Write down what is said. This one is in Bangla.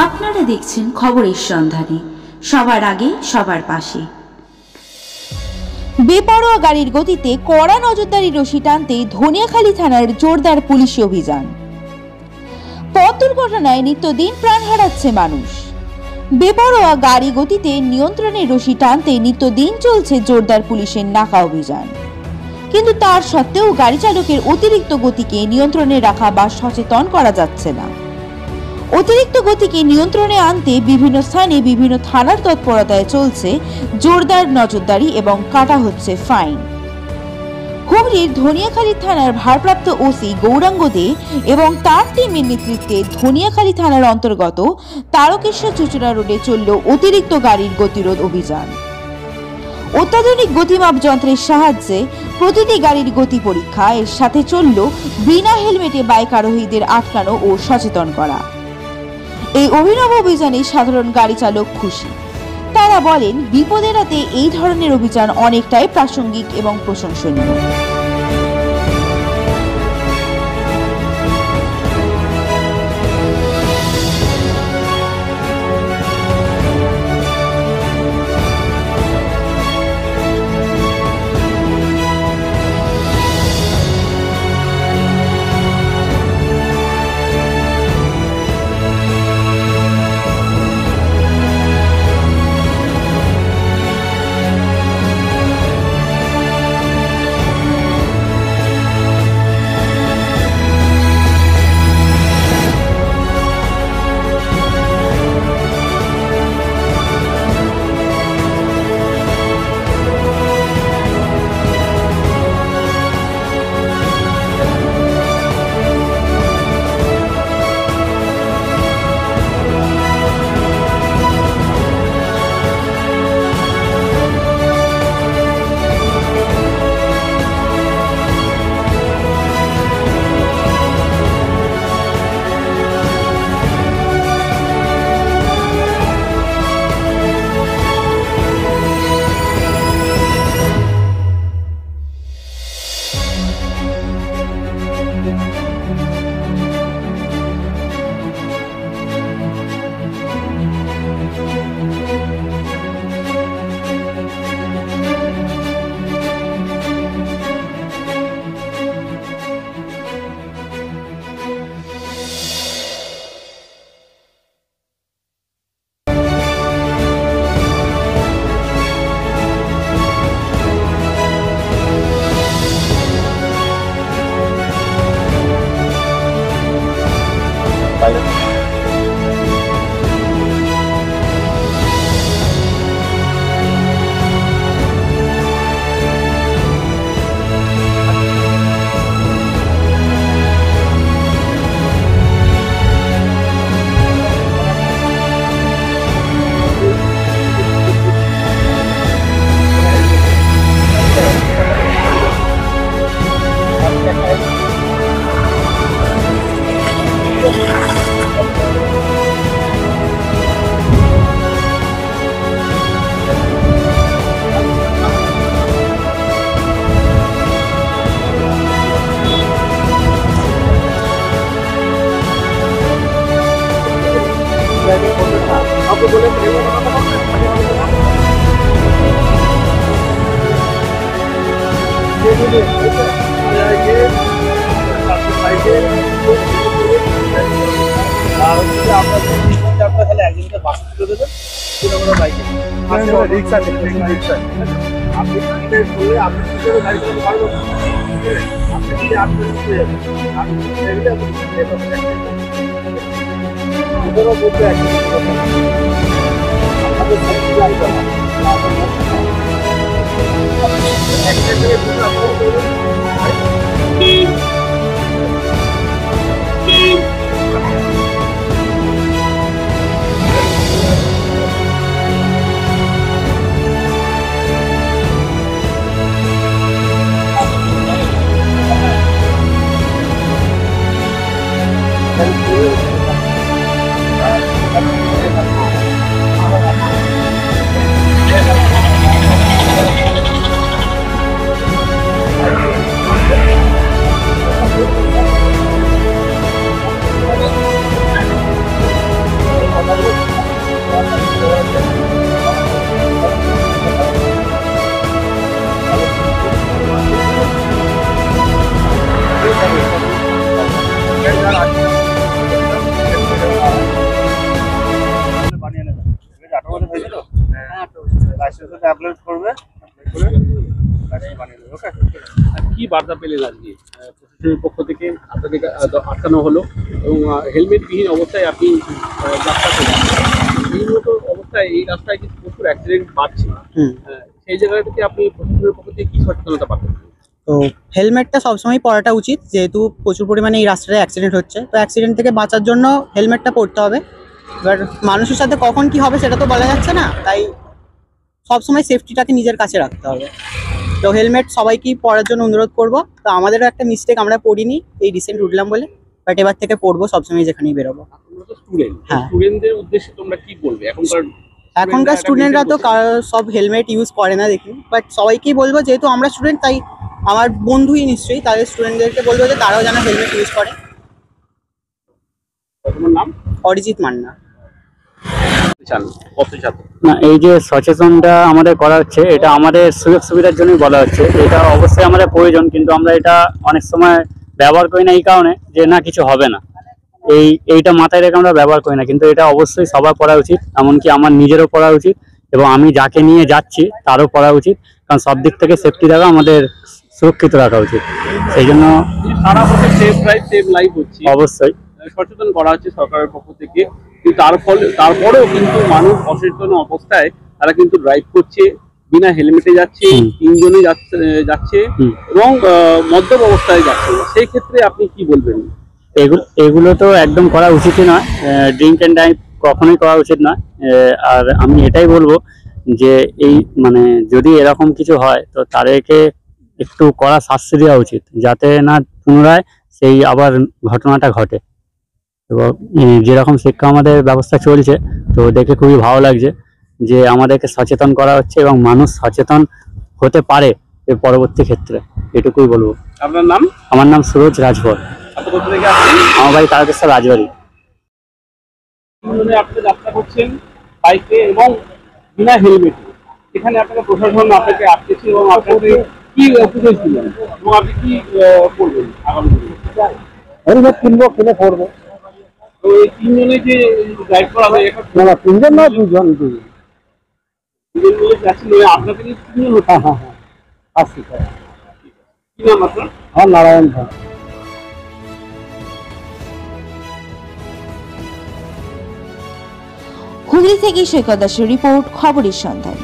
আপনারা দেখছেন খবরের সন্ধানে, সবার আগে সবার পাশে। বেপরোয়া গাড়ির গতিতে কড়া নজরদারি রশি টানতে ধনিয়াখালী থানার জোরদার পুলিশি অভিযান। পথ দুর্ঘটনায় নিত্যদিন প্রাণ হারাচ্ছে মানুষ। বেপরোয়া গাড়ি গতিতে নিয়ন্ত্রণের রশি টানতে নিত্যদিন চলছে জোরদার পুলিশের নাকা অভিযান। কিন্তু তার সত্ত্বেও গাড়ি চালকের অতিরিক্ত গতিকে নিয়ন্ত্রণে রাখা বা সচেতন করা যাচ্ছে না। অতিরিক্ত গতিকে নিয়ন্ত্রণে আনতে বিভিন্ন স্থানে বিভিন্ন থানার তৎপরতায় চলছে জোরদার নজরদারি এবং কাটা হচ্ছে ফাইন। হুগলির ধনিয়াখালী থানার ভারপ্রাপ্ত ওসি গৌরাঙ্গ দে এবং তার টিমের নেতৃত্বে ধনিয়াখালী থানার অন্তর্গত তারকেশ্বর চুচুড়া রোডে চলল অতিরিক্ত গাড়ির গতিরোধ অভিযান। অত্যাধুনিক গতিমাপ যন্ত্রের সাহায্যে প্রতিটি গাড়ির গতি পরীক্ষা, এর সাথে চলল বিনা হেলমেটে বাইক আরোহীদের আটকানো ও সচেতন করা। এই অভিনব অভিযানে সাধারণ গাড়ি চালক খুশি। তারা বলেন, বিপদ এড়াতে এই ধরনের অভিযান অনেকটাই প্রাসঙ্গিক এবং প্রশংসনীয়। সাথে আপলোড করবে, করে লাইসেন্স বানিয়ে দেবে। ওকে, আর কি বার্তা পেলেন আজকে প্রশাসনের পক্ষ থেকে? আপনাকে আটকানো হলো এবং হেলমেটবিহীন অবস্থায় আপনি যাত্রা করলেন। এই মতো অবস্থায় এই রাস্তায় কিন্তু প্রচুর অ্যাক্সিডেন্ট বাড়ছে। সেই জায়গা থেকে আপনি প্রশাসনের পক্ষ থেকে কি সচেতনতা পাবেন? তো হেলমেটটা সবসময় পরাটা উচিত, যেহেতু প্রচুর পরিমাণে এই রাস্তায় অ্যাক্সিডেন্ট হচ্ছে। তো অ্যাক্সিডেন্ট থেকে বাঁচার জন্য হেলমেটটা পরতে হবে। এবার মানুষের সাথে কখন কি হবে সেটা তো বলা যাচ্ছে না, তাই সবসময় সেফটিটাকে নিজের কাছে রাখতে হবে। তো হেলমেট সবাইকেই পরার জন্য অনুরোধ করব। তো আমাদেরও একটা মিস্টেক, আমরা পড়িনি এই রিসেন্ট উঠলাম বলে, বাট এবার থেকে পড়বো সবসময় যেখানেই বেরোবো। তোমরা তো স্টুডেন্ট, হ্যাঁ। স্টুডেন্টদের উদ্দেশ্যে তোমরা কি বলবে? এখনকার স্টুডেন্টরা তো সব হেলমেট ইউজ করে না দেখি, বাট সবাইকেই বলবো, যেহেতু আমরা স্টুডেন্ট তাই আমার বন্ধুই নিশ্চয়ই, তাদের স্টুডেন্টদেরকে বলবো যে তারাও যেন হেলমেট ইউজ করে। তোমার নাম? অরিজিৎ মান্না। না, এই যে সচেতনটা আমাদের করা হচ্ছে, এটা আমাদের সুযোগ সুবিধার জন্যই বলা হচ্ছে। এটা অবশ্যই আমাদের প্রয়োজন, কিন্তু আমরা এটা অনেক সময় ব্যবহার করি না এই কারণে যে না কিছু হবে না, এইটা মাথায় রেখে আমরা ব্যবহার করি না। কিন্তু এটা অবশ্যই সবার পড়া উচিত, এমনকি আমার নিজেরও পড়া উচিত এবং আমি যাকে নিয়ে যাচ্ছি তারও পড়া উচিত, কারণ সব দিক থেকে সেফটি রাখা আমাদের সুরক্ষিত রাখা উচিত। সেই জন্য সারা বছর সেফ ড্রাইভ সেভ লাইফ হচ্ছে, অবশ্যই সচেতন করা হচ্ছে সরকারের পক্ষ থেকে। কিন্তু তারপরেও কিন্তু মানুষ অসচেতন অবস্থায় তারা কিন্তু ড্রাইভ করছে, বিনা হেলমেটে যাচ্ছে, তিনজনে যাচ্ছে এবং মদ্যপ অবস্থায় যাচ্ছে। সেই ক্ষেত্রে আপনি কি বলবেন? এগুলো তো একদম করা উচিতই নয়, ড্রিঙ্ক অ্যান্ড ড্রাইভ কখনোই করা উচিত নয়। আর আমি এটাই বলবো যে এই মানে যদি এরকম কিছু হয় তো তাদেরকে একটু কড়া শাস্তি দেওয়া উচিত, যাতে না পুনরায় সেই আবার ঘটনাটা ঘটে। এবং যেরকম শিক্ষা আমাদের ব্যবস্থা চলছে, তো দেখে খুবই ভালো লাগছে যে আমাদেরকে সচেতন করা হচ্ছে এবং মানুষ সচেতন হতে পারে এর পরবর্তী ক্ষেত্রে, এটুকুই বলবো। আপনার নাম? আমার নাম সুরজ রাজভর। আপনি কোথা থেকে আসছেন? আমার বাড়ি তারকেশ্বর রাজবাড়ি। আপনি যাত্রা করছেন বাইকে এবং বিনা হেলমেটে, এখানে আপনাকে প্রশাসন আপনাকে আটকেছে এবং আপনাকে কি উপদেশ দিলেন এবং আপনি কি করবেন আগামী দিনে? হেলমেট কিনবো, কিনে পড়বো। তো এই তিনজনে যে ড্রাইভ করা হয়, না তিনজন না, দুজন দুজন মিলে যাচ্ছিল, আপনাকে নিয়ে তিনজন হচ্ছে। হ্যাঁ, আসছি স্যার। কি নাম আপনার? হ্যাঁ, নারায়ণ ভাই। হুগলি থেকে সৈকত দাসের রিপোর্ট, খবরের সন্ধান।